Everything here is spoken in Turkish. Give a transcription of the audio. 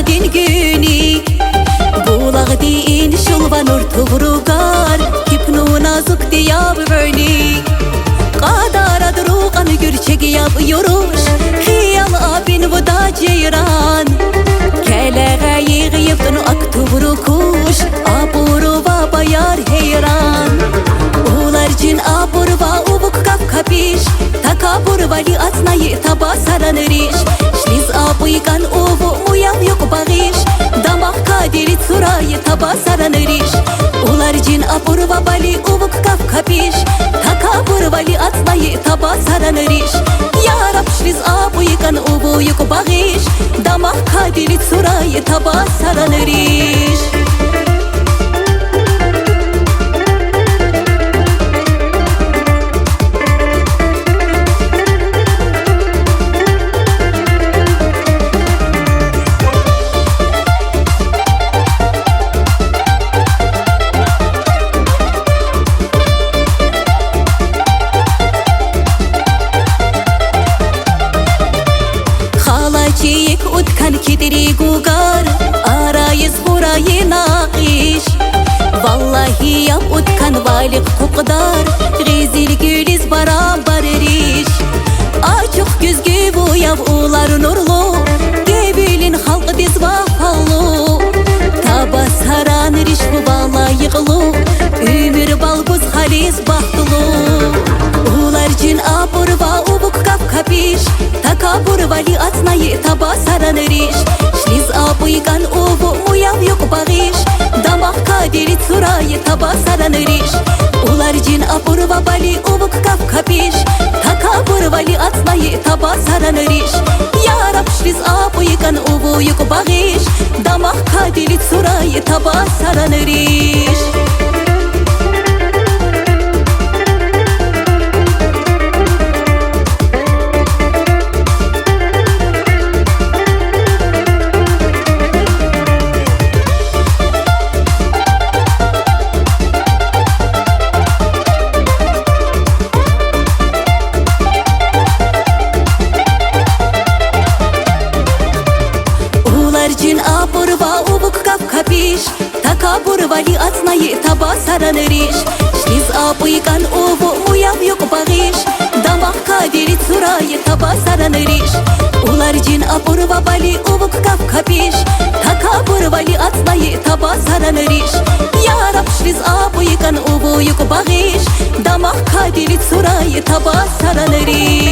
din günü Bulaq din şulva nur tuvrugar Kipnu nazuk diyab verni Qadara druqan gürçek yab yoruş Khiyal abin vuda ceyran Keleğe yığıyıbdın aktubru kuş Apuru va bayar heyran Ular cin apuru va ubuk kap kapiş Takabur vali atnayı taba saranırış Şliz apuykan uvu muyav yok bağış Damak kadiri surayı taba saranırış Ular cin apuru va bali ubuk kap kapiş Takabur vali atnayı taba saranırış Ya Rab şliz apuykan uvu yok bağış Damak kadiri surayı taba saranırış Çiğik utkan kidiri gugar Arayız hurayı naqiş Vallahi yap utkan valik kukdar Gizil güliz barabar riş Açık güzgü bu yav ular nurlu Gebilin halk diz vafallu Taba saran riş bu vallahi yıqlu Ümür balguz halis bahtulu Ular cin apur va ubuk kap kapiş Takabur vali atnayı taba saranırış Şliz apuykan uvu muyav yok bağış Damak kadiri surayı taba saranırış Ular cin apur va bali ubuk kap kapiş Takabur vali atnayı taba saranırış Ya Rab şliz apuykan uvu yok bağış Damak kadiri surayı taba saranırış Cin apur va ubuk kap kapiş Takabur vali atnayı taba saranırış Şliz apuykan uvu muyav yok bağış Damak kadiri surayı taba saranırış Ular cin apur va bali ubuk kap kapiş Takabur vali atnayı taba saranırış Ya Rab şliz apuykan uvu yok bağış Damak kadiri surayı taba saranırış